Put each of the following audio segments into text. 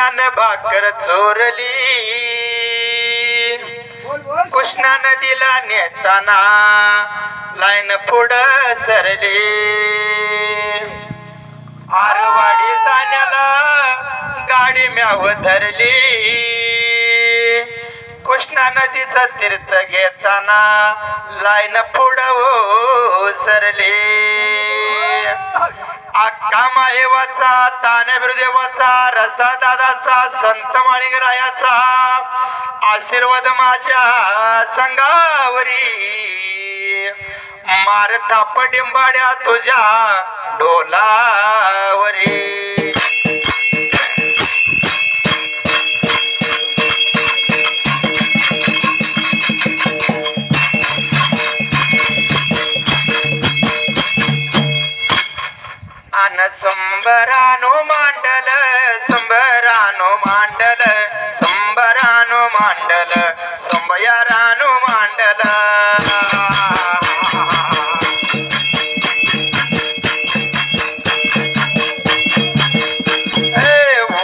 कृष्णान भाकर चोरली कृष्णा नदीला नेताना लाईन पुढं सरली आरवाडी जाण्याला गाडी म्याव धरली कृष्णा नदीचा तीर्थ घेताना लाईन पुढं सरली अक्का माहेवाचा तान्याबिरुदेवाचा रसा दादाचा संत माळिंगरायाचा आशीर्वाद माझ्या संगावरी मार थाप डिंबाड्या तुझ्या डोलावरी अन संबरानो मांडल संबरानो मांडल संबरानो मांडल संबयारानो मांडल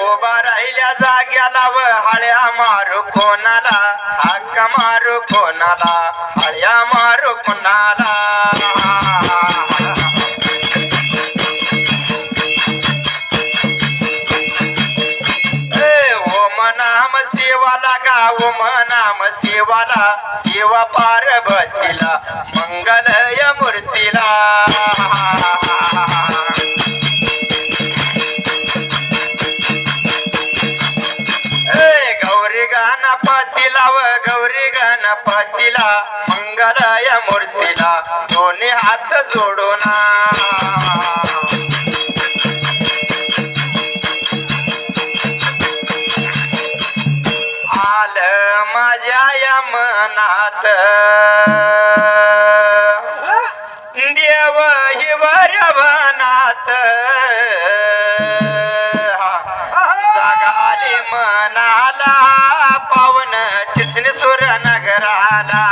उभा राहिल्या जाग्याला व हळ्या मारू कोणाला हक्का मारू कोणाला हळ्या मारू कोणाला ओम नाम शिवाला शिवा पार्वतीला मंगलय मूर्तीला गौरी गणपतीला व गौरी गणपतीला मंगलय मूर्तीला दोन्ही हात जोडून माझ्या या मनात देव हिवऱ्या वनात जगाली मनाला पावन चिचणी सुर नगराला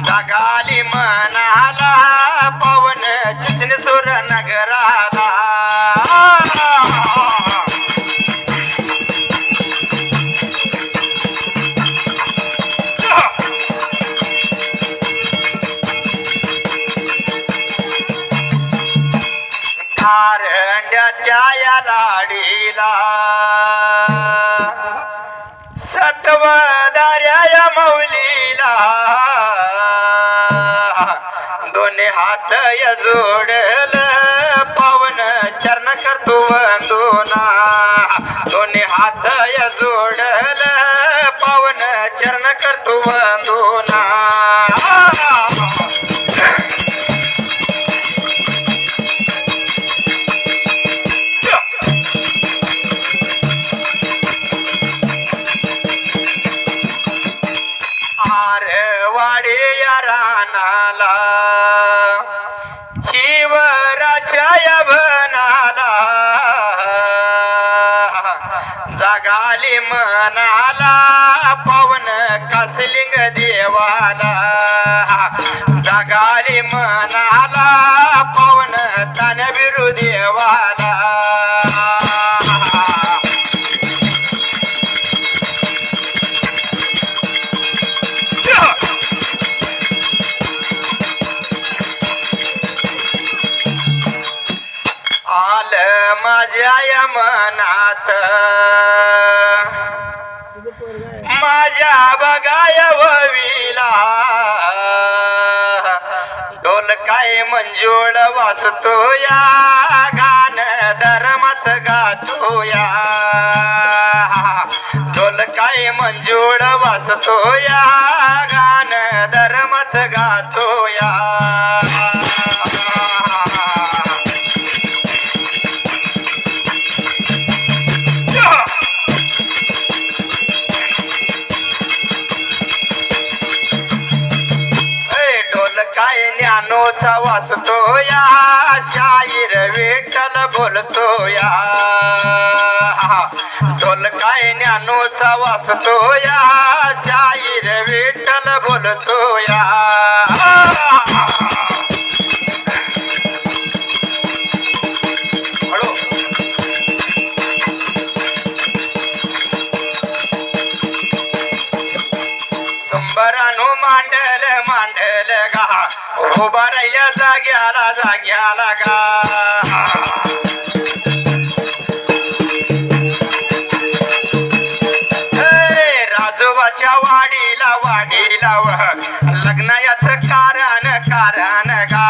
जगाली मनाला पावन चिचणी सुर नगराला कारंड्याच्या लाडीला सत्वदार्या मौलीला दोन्ही हात जोडल पावन चरण करतो वंदना दोन्ही हात जोडल पावन चरण करतो वंदना रानाला शिवराच्या भनाला जगाली मनाला पवन कसलिंग देवाला जगाली मनाला पवन तान्याबिरू देवाला माझ्या या मनात माझ्या बगाय वविला डोल काय मंजूळ वाचतो या गान धर्मच गातो या डोल काय मंजूळ वाचतो या गान धर्मच गातो या काय ज्ञानोचा वाचतो या शाहीर विठ्ठल बोलतो या ढोल काय ज्ञानोचा वाचतो या शाहीर विठ्ठल बोलतो या उभा राहिल्या जाग्याला जाग्याला गा राजोबाच्या वाडीला वाडीला लग्न याच कारण कारण गा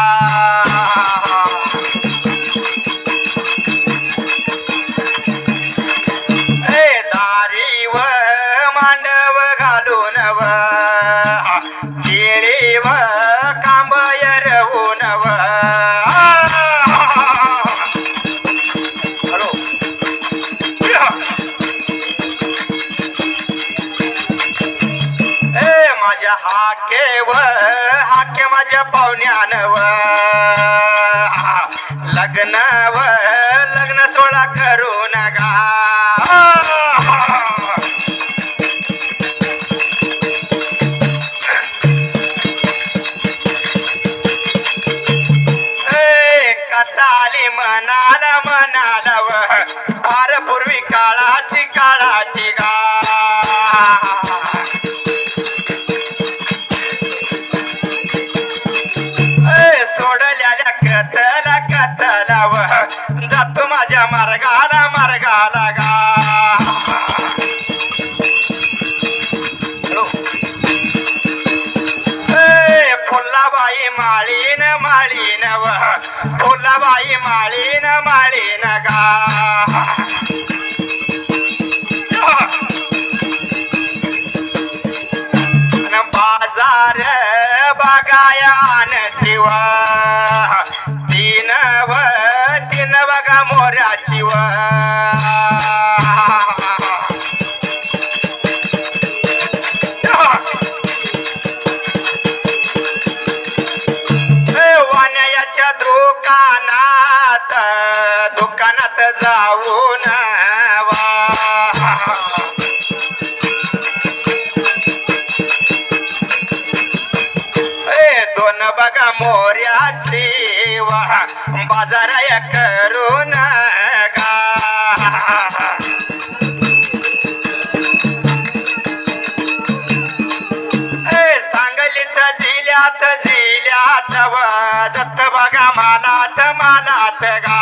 दारी व मांडव घालून व केळी व कांबय रवून व हॅलो माझ्या हाके माझ्या पाहुण्यान व लग्न सोळा करून गा कटाली म्हणाला म्हणाला व फार पूर्वी काळाची काळाची गा सोडल्याल्या कथला कथला व जातो माझ्या मार्गाला मार्गाला गा फुलाबाई माळीन माळीन व फुलाबाई माळीन माळीन गा बाजार बघाय आणती व तीन बघा मोऱ्याची व वाण्याच्या दुकानात जाऊन दोन बघा मोऱ्याची वा बाजार करून गा सांगलीत जिल्ह्यात जिल्ह्यात व दत्त बघा मालात मालात गा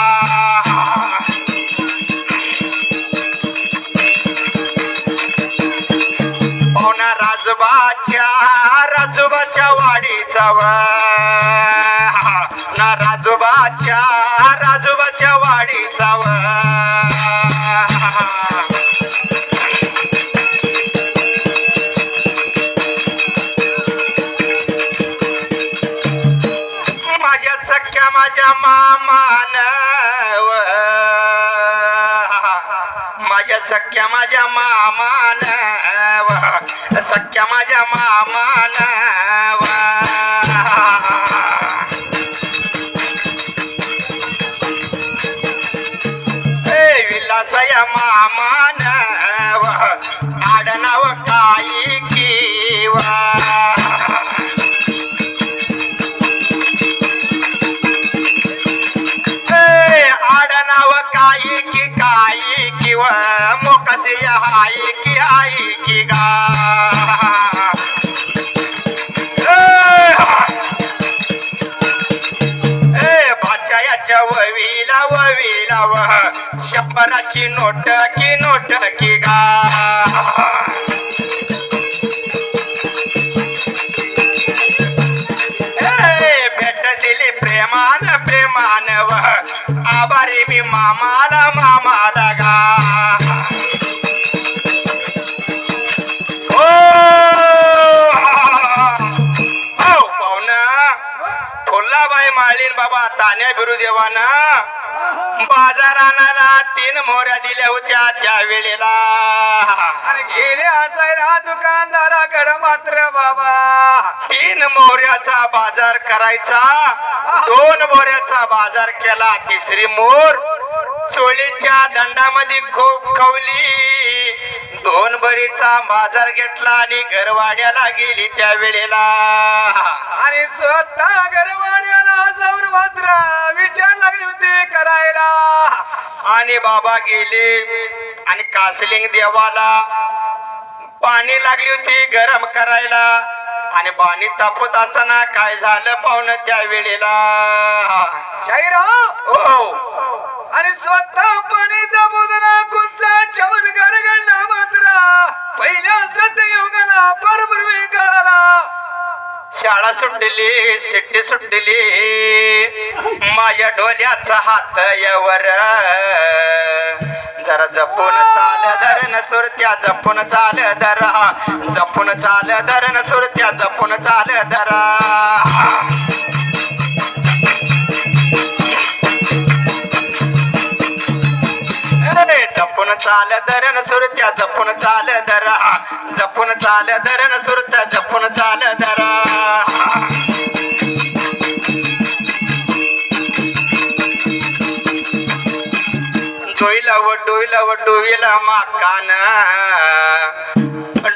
पाहुणा राजोबाच्या वाडीचा व ना राजोबाच्या वाडीचा व माझ्या सख्या माझ्या मामान व माझ्या सख्या माझ्या मामान सख्या माझ्या मामान विलासया मामान आडनाव काही किवा आडनाव काही किंवा मोकाचे हाई की गा बाच्याच्या ववीला व शंभराची नोट की गा भेट दिली प्रेमान व आभारी मी मामाला गा फुलाबाई माळीन बाबा तान्या बिरुदेवाना बाजार आणायला 3 मोहऱ्या दिल्या होत्या त्या वेळेला आणि गेले असायला दुकानदाराकडे मात्र बाबा 3 मोहऱ्याचा बाजार करायचा 2 मोहऱ्याचा बाजार केला 3री मोर चोळीच्या दंडामध्ये खूप खवली 2 बरीचा बाजार घेतला आणि घरवाड्याला गेली त्या वेळेला आणि स्वतः घरवाड्याला जाऊन मात्र विचार लागली होती करायला आणि बाबा गेले आणि कासलिंग देवाला पाणी लागली होती गरम करायला आणि पाणी तापत असताना काय झालं पाहुणं त्या वेळेला हो आणि स्वतः पाणी तापवताना कोणचा चमत्कार घडला मात्र पहिल्या सत्ययुगाला बरोबर वेळ काढाला शाळा सुटली सिट्टी सुटली माझ्या डोल्याचा हात यावर जरा जपून चाल धरण सुरत्या जपून चाल धरा जपून चाल धरण सुरत्या जपून चाल धरा जपून चाल धरण सुरत्या जपून चाल धरा जपून चाल धरण सुरत्या जपून चाल धरा डोईला माकान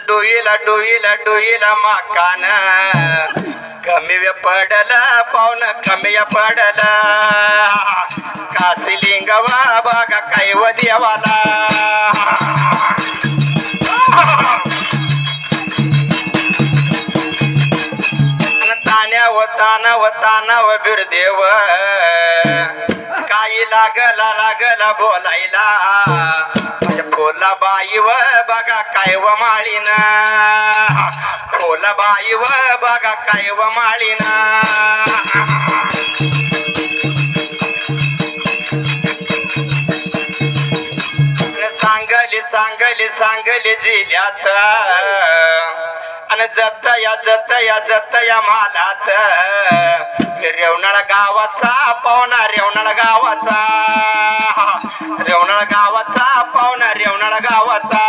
डोईला माकान कमी पडला पाहुण कमी पडला कासिलिंगवा बागा कैव देवाला तानाव बिरदेव काही लागला बोलायला फुला बाई व बघा काय व माळीन फुला बाई व बघा काय व माळीन सांगली जिल्ह्यात आणि जतया मालात रेवणाळा गावाचा पाहुणा रेवणाळा गावाचा पाहुणा रेवणाळा गावाचा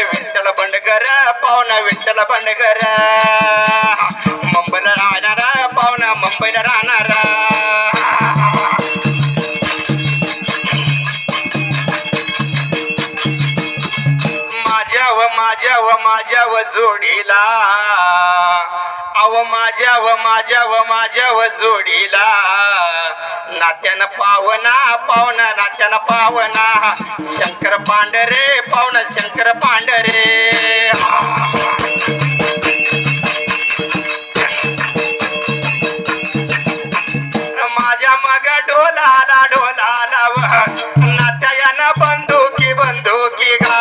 विठ्ठल बंडकर पाहुणा विठ्ठल बंडकर मुंबईला राहणारा पाहुणा मुंबईला राहणारा माझ्या व जोडीला माझ्या व जोडीला नात्यानं पाहुणा नात्यानं पावना शंकर पांढरे पाहुणा शंकर पांढरे माझ्या मग ढोलाला नात्यानं बंदुकी गा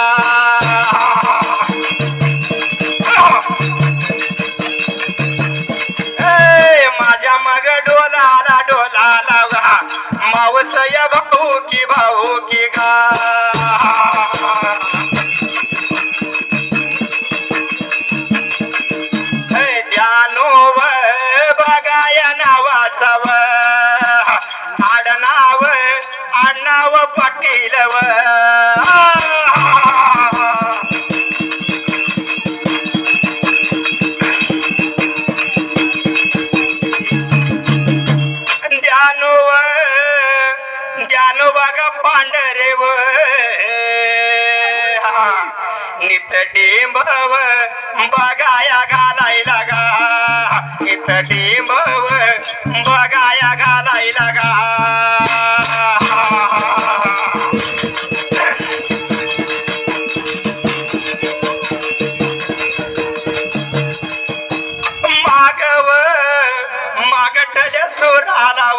माझ्या मग डोलाला मावसया भाऊ की गा ध्यानो बघाया नावाचा आडनाव पाटील ध्यानो बघा पांढरे व नित डिंबव बघाया घालायला गा नित डिंबव बघाया घालायला गा मागटल्या सुराला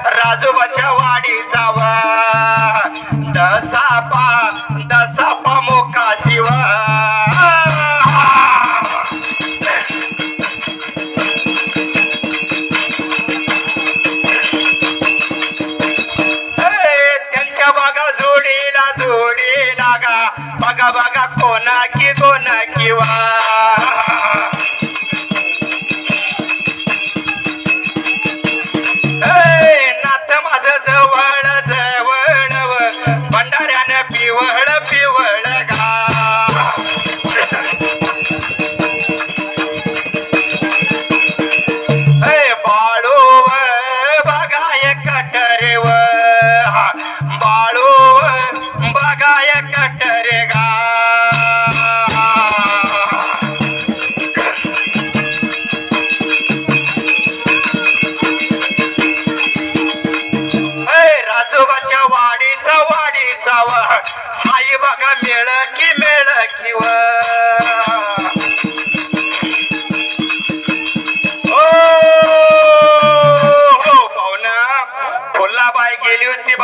राजोबाच्या वाडी जाव दसापा मोका शिव त्यांच्या बघा जोडीला गा बघा कोणा किंवा नाथ माझं जवळ भंडाऱ्यानं पिव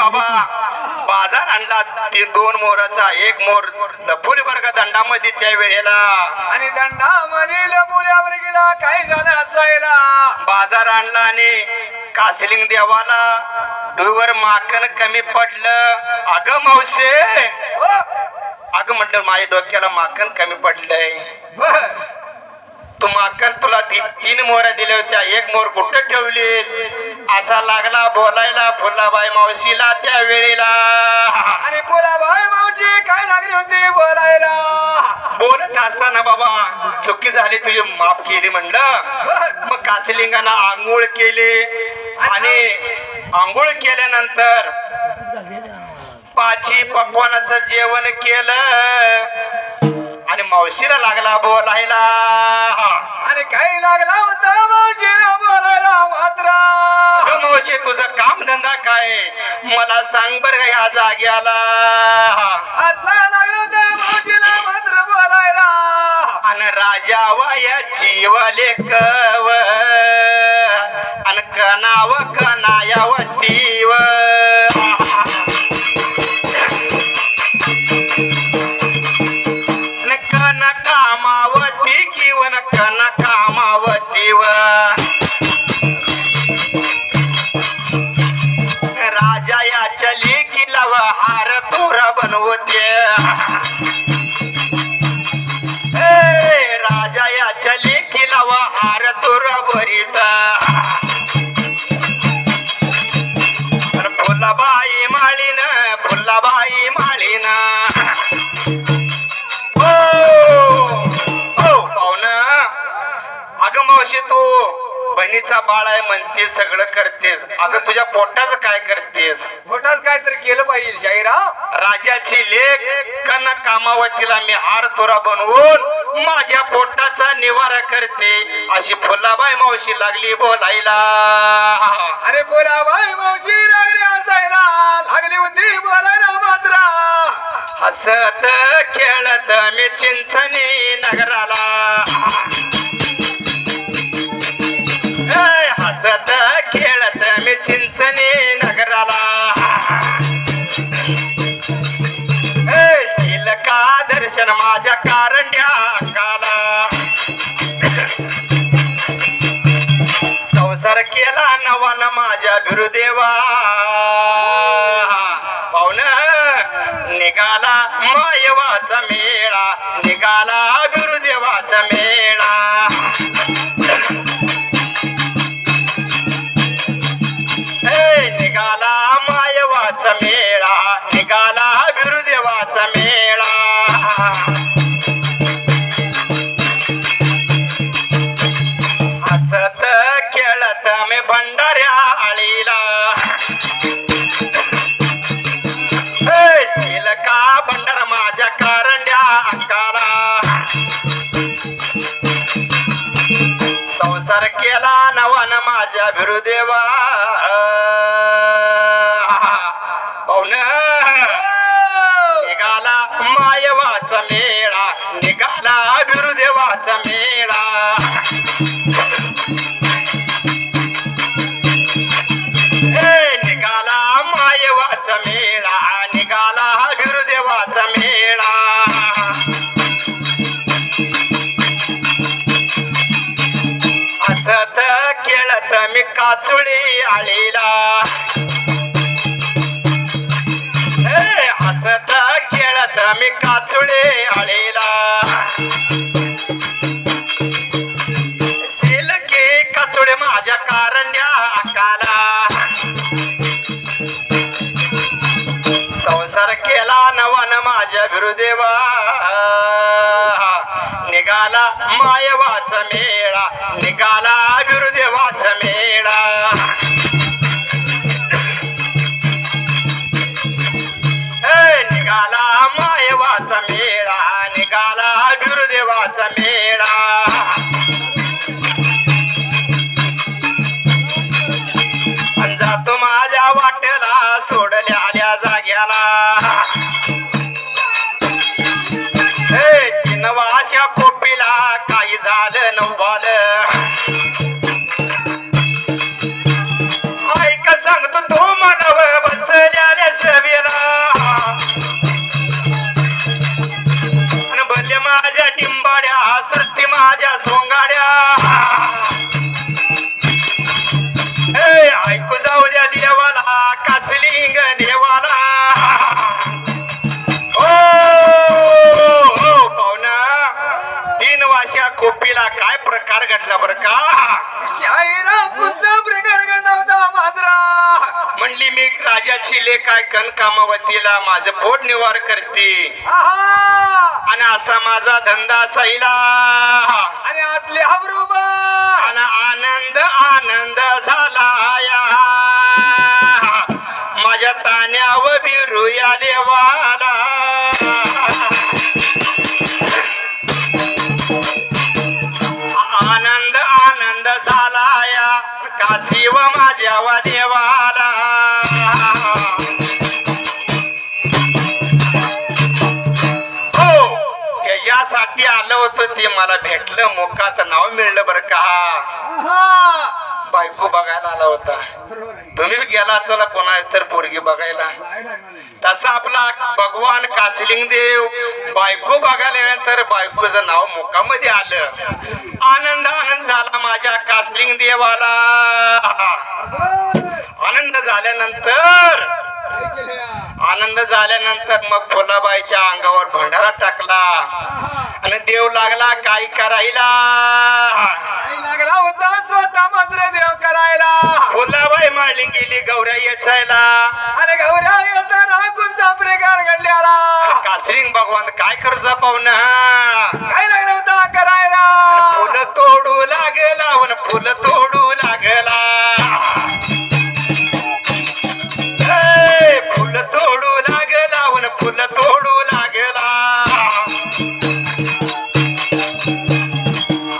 बाबा बाजार आणला ते 2 मोराचा 1 मोर लपुली वर्ग दंडामध्ये त्या वेळेला आणि दंडामध्ये लपुल्यावर गेला काय झालं असायला बाजार आणला आणि कासलिंग देवाला डोईवर माकन कमी पडलं अगं मावशे अगं म्हटलं माझ्या डोक्याला माकन कमी पडलंय तू माकन तुला 3 मोहऱ्या दिल्या होत्या 1 मोर कुठे ठेवलीस असा लागला बोलायला फुलाबाई मावशीला त्या वेळेला आणि फुलाबाई मावशी काय लागली होती बोलायला बोलत असताना बाबा चुकी झाली तुझी माफ केली म्हणलं मग कासलिंगानं आंघोळ केली आणि आंघोळ केल्यानंतर 5 पक्वानाचं जेवण केलं आणि मावशीला लागला बोलायला आणि काही लागला होता मावशीला बोलायला मात्र मावशी तुझं काम धंदा काय मला सांग बरं ह्या जाग्याला आता लागला होता मावशीला मात्र बोलायला आणि राजा वयाची वले कव आणि कनाव कनायावतीव कन कामावती किवन कन कामावतीव राजा याच्या लेकीला हार तोरा बनवते राजा याच्या लेकीला हार तोरा भरीत फुलाबाई माळीन फुलाबाई माळीन अगं मावशी तू बहिणीचा बाळ आहे म्हणते सगळं करतेस अगं तुझ्या पोटाचं काय करतेस पोटात काय तर केलं पाहिजे शाहिरा राजाची लेक कन कामावतीला मी हार तोरा बनवून माझ्या पोटाचा निवारा करते अशी फुलाबाई मावशी लागली बोलायला अरे फुलाबाई मावशी लागली असायला लागली होती बोलायला मात्र हसत खेळत मी चिंचणी नगराला हसत खेळत मी चिंचणी नगराला शिलका दर्शन माझ्या कारण्या काला संसार केला नवान माझ्या गुरुदेवा पाहुण निघाला मायवाचा मेळा निघाला गुरुदेवाचा मेळा निघाला मायवाचा मेळा निघाला गुरुदेवाचा मेळा हसत खेळत मी भंडाऱ्या आळीला शिलका भंडार माझ्या कारंड्या अंकाला संसार केला नवान माझ्या गुरुदेवा पाहुण निघाला मायवाचा मेळा निघाला गुरुदेवाचा मेळा निघाला मायवाचा मेळा निघाला गुरुदेवाचा मेळा हसत खेळत मी काचुळी आळीला हसत खेळत मी काचुळी आळीला सिलकी काचुळे माझ्या कारण्या अंकाला संसार केला नवान माझ्या गुरुदेवा निघाला मायवाचा मेळा निघाला गुरुदेवाचा मेळा निघाला मायवाचा मेळा निघाला गुरुदेवाचा मेळा जातो माझ्या वाटेला सोडल्या जाग्याला चिनवाच्या कोपीला काही झालं नव्वाल राजाची लेक काय कण कामावतीला माझं पोट निवार करते आणि असा माझा धंदा सैला आणि असले बरोबर आणि आनंद आनंद झाला या माझ्या ताण्यावर बिरुया देवाला आनंद आनंद झाला या काशी व माझ्या वा देवाला हो त्याच्यासाठी आलं होतं ते मला भेटलं मोकाचं नाव मिळलं बरं का बायको बघायला आला होता तुम्ही गेला चला कोणा तर पोरगी बघायला तसा आपला भगवान कासलिंग देव बायको बघायला गेल्यानंतर बायकोचं नाव मुखामध्ये आलं आनंद आनंद झाला माझ्या कासलिंग देवाला आनंद झाल्यानंतर मग फुलाबाईच्या अंगावर भंडारा टाकला आणि देव लागला काय करायला लागला होता स्वतः मात्र देव करायला फुलाबाई मारली गेली गौऱ्या येचायला आणि गौऱ्या येताना कोणता प्रकार घडल्याला कासलिंग भगवान काय करता पाहुण काय लागला होता करायला फुल तोडू लागला फुल तोडू लागला फुल तोडू लागला फुल तोडू लागला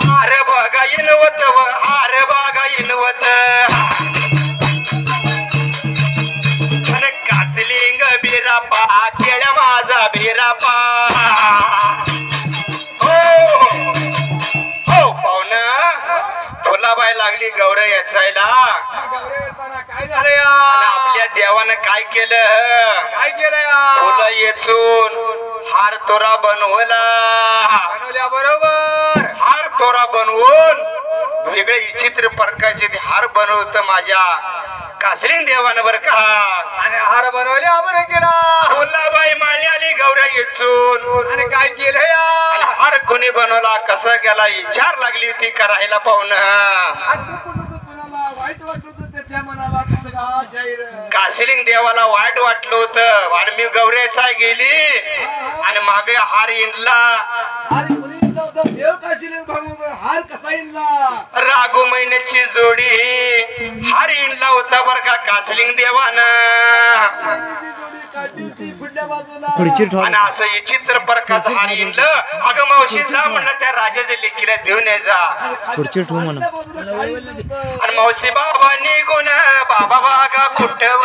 हार बघा इनवत हार बघा इनवत कासलिंग बिरापा केळ्या माझा बिरापा हो पाहुण फुलाबाई लागली गौरव याचायला काय झालं आपल्या देवानं काय केलं फुलं येचून हार तोरा बनवला बरोबर हार तोरा बनवून वेगळे विचित्र प्रकारचे ते हार बनवत माझ्या कासलिंग देवानं बर का आणि हार बनवल्या बरं केला फुलाबाई माळी आली गौऱ्या येचून आणि काय केलं हार कोणी बनवला कसा गेला विचार लागली होती करायला पाहुण वाईट वाटत होतं त्याच्या मनाला कसं का शाहीर कासलिंग देवाला वाईट वाटलं होतं आणि मी गौऱ्याचा गेली आणि मागे हार इंडला देव काशीलिंग भगवान हार कसा इंडला रागू महिन्याची जोडी हार इंडला होता बर का कासलिंग देवानं आणि असं विचित्र प्रकारचं हार इंडलं अगं मावशी जा म्हणलं त्या राजाच्या लेकीला देऊन जा आणि मावशी बाबा निघून बाबा बागा कुठव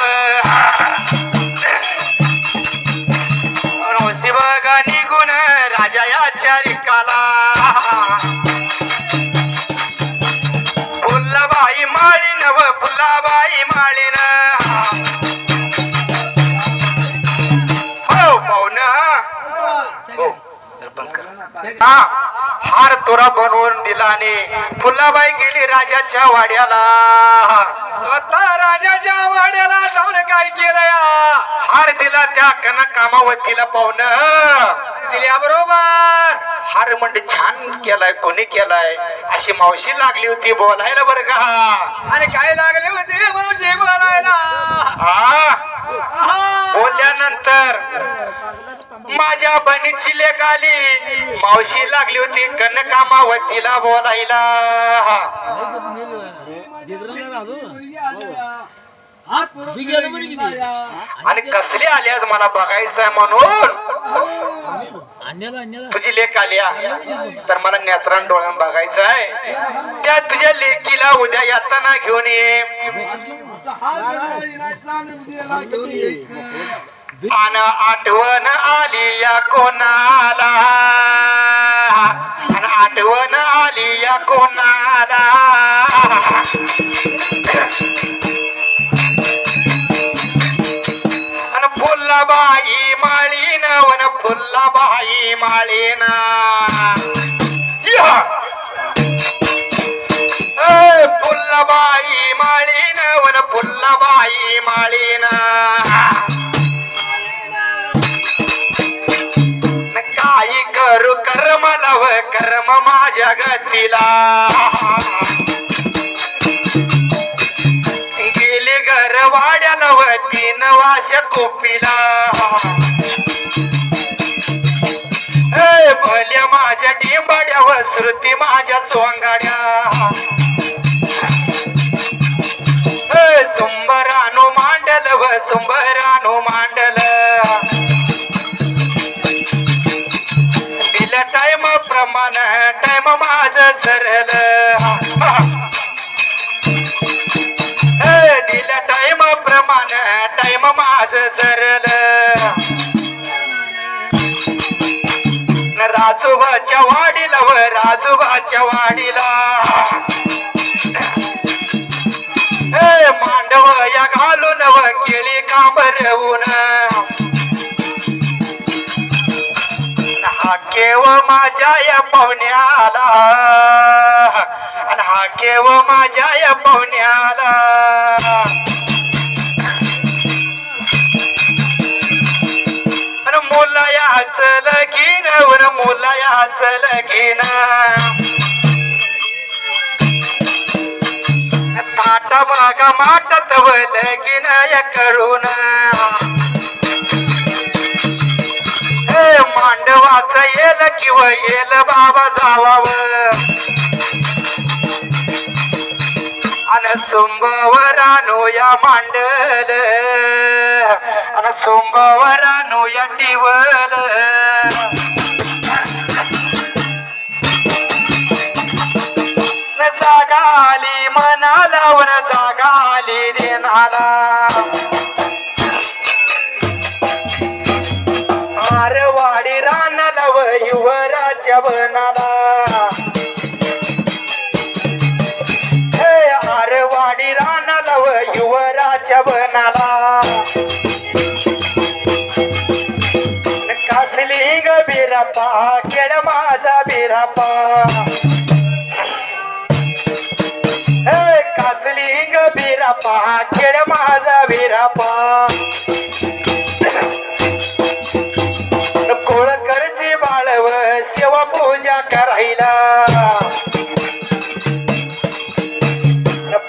मावशी बागा निघून राजा याच्या रिकाला फुलाबाई माळीन व फुलाबाई माळीन हो पाहुण हार तोरा बनवून दिला आणि फुलाबाई गेली राजाच्या वाड्याला स्वतः राजाच्या वाड्याला जाऊन काय केलं हार दिला त्या कना कामावतीला पाहुण दिल्या बरोबर हार म्हणजे छान केलाय कोणी केलाय अशी मावशी लागली होती बोलायला बरं का आणि काय लागले होते मावशी बोलायला बोलल्यानंतर माझ्या बहिणीची लेक आली मावशी लागली होती कनकामावतीला बोलायला आणि कसली आली आज मला बघायचंय म्हणून तुझी लेक आली तर मला नेत्रान डोळ्यान बघायचं आहे त्या तुझ्या लेकीला उद्या येताना घेऊन ये आन आठवण आली या कोणाला आणि आठवण आली या कोणाला आणि फुलाबाई माळीन वन फुलाबाई माळीन फुलाबाई माळीन वन फुलाबाई माळीन काही करू कर्म लव कर्म माझ्या गतीला गेले घर वाड्याला व तीन श्रुती माझ्या सोंगाड्या सुंबरानो मांडल व सुंबरानो मांडल दिलं टाइम प्रमाण टाइम माझं सरल दिलं टाइम प्रमाण टाइम माझं सरल राजोबाच्या वाडीला व राजोबाच्या वाडीला मांडव या घालून व केळी कांबरवून हा केव माझ्या या पाहुण्याला आणि हा केव माझ्या या पाहुण्याला आणि मुलायाच लगीन मुलायाच लगीन ताटा मागा माटत व लगीन या करून मांडवाच येल किंवा येल बाबा जावाव आणि सोमवारानो या मांडल आणि सोमवारानो या टिवल जागाली मनाला वर जागाली देणाला आरवाडी रानाला व युवराच्या बनाला आरवाडी रानाला व युवराच्या बनाला कासली ग बिरापा केड माझा बिरापा कासली ग बिरापा केड माझा बिरापा कोळकरची बाळव सेवा पूजा करायला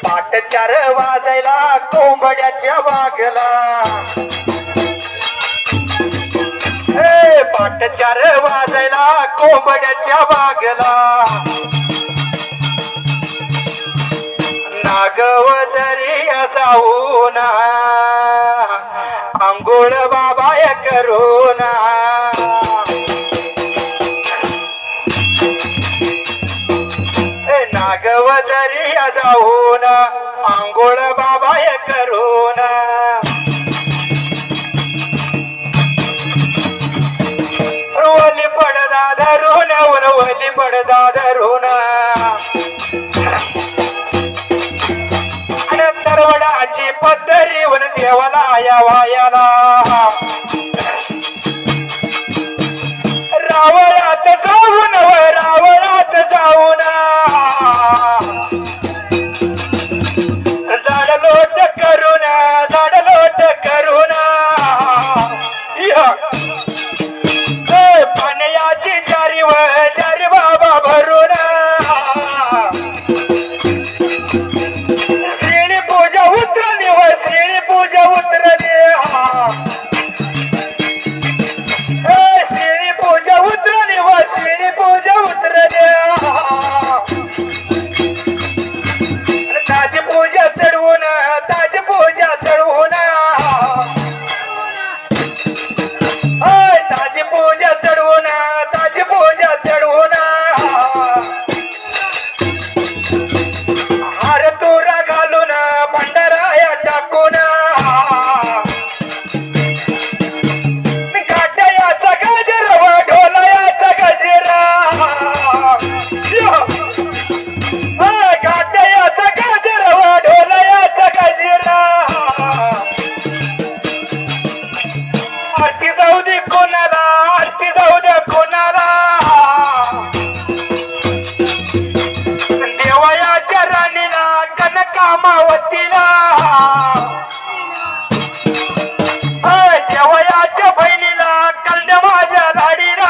पाट चार वाजायला कोंबड्याच्या बागला पाट चार वाजायला कोंबड्याच्या बागला नागवदरी जाऊन अंघोळ बाबा करून नागवदरी जाऊन अंघोळ बाबा करून वली पडदा धरून वली पडदा धरून तरवडाची पद्धरी वन देवाला या वायाला रावळात जाऊन रावळात जाऊन झाडलोट करून झाडलोट करून पाण्याची जारी व जारी बाबा भरून श्रेणी पूजा उतरली व श्रेणी पूजा उतरली श्रेणी पूजा उतरली व श्रेणी पूजा उतरली ताजी पूजा चढवून ताजी पूजा चढवून ताजी पूजा चढवून ताजी पूजा चढवून हार तुरा घालून भंडाराया टाकून गाठयाचा गजर व ढोलयाचा गजरा गाठयाचा गजर व ढोलयाचा गजरा आरती जाऊ दे कोणाला आरती जाऊ दे कोणाला देवयाच्या राणीला कनकामावतीला देवयाच्या बहिणीला कलड्या माझ्या लाडीला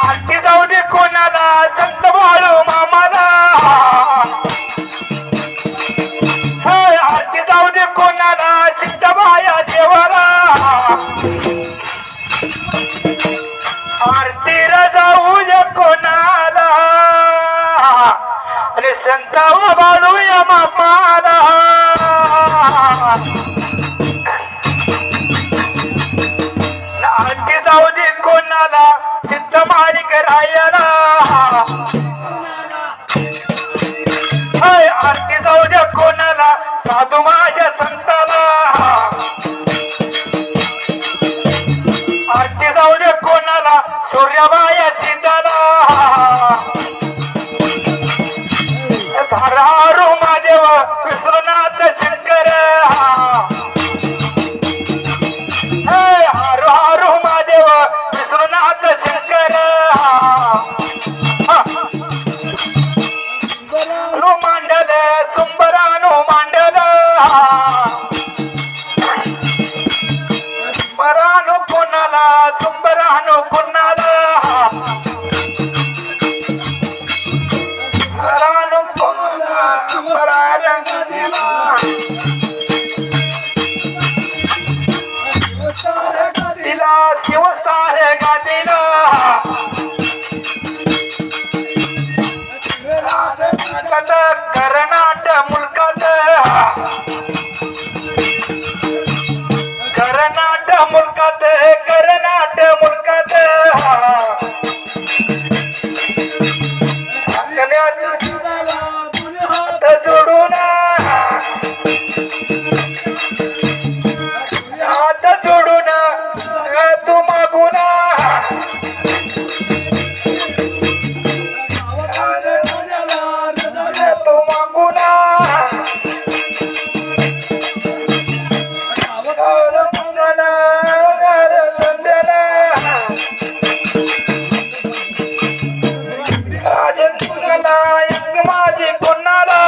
आरती जाऊ दे कोणाला संत बाळू मामाला आरती जाऊ दे कोणाला चित्तबाया देवाला आणि संताव बाळूया मापाला आरती जाऊ दे कोणाला चित्त मालिक रायाला आरती जाऊ दे कोणाला साधू माझ्या संताला आरती जाऊ दे कोणाला सूर्याबाया चिंताला धारारू महादेव विश्वनाथ शंकर हारू हारू महादेव विश्वनाथ शंकर नो मांडल सुंबरानो मांडल बरानो कोणाला सुंबरानो कोणाला बरानो कोणाला सुंबरानो दिला शिवसारे गादीला कर्नाट मुलकात कर्नाट मुलकात कर्नाट मुलकात जोडून हात जोडून तू मागून तू मागून माझी कोणाला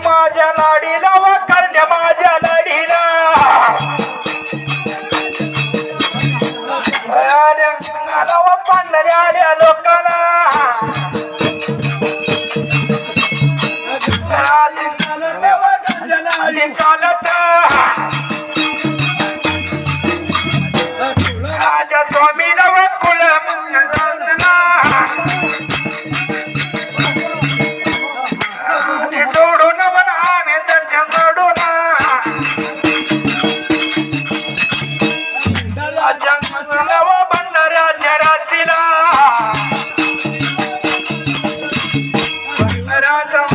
माझ्या लाडीला व करण्या माझ्या लाडीला व पांढऱ्या आल्या लोकांना चालत राजा स्वामीला व कुल सोडून आणि त्यांच्या सोडून राजा व भंडाऱ्याच्या रात्रीला राजा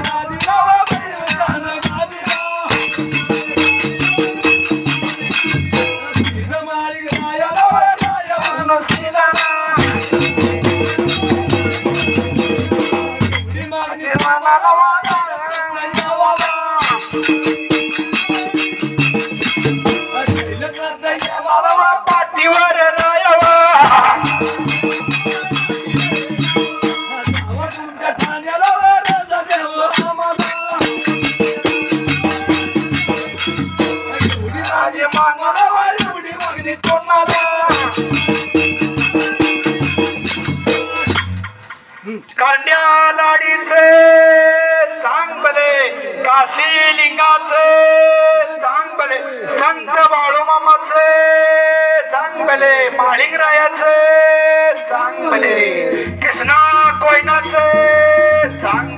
पाठीवर रायावा तुमच्या ठाण्याला राजा देव माझी मागणा एवढी मागणी कोणाला कांड्या लाडीचे सांग भले काशी लिंगाचे सांग भले संत बाळूमामाचे सांग भले माळिंगरायाचे सांग भले कृष्णा कोयनाचे सांग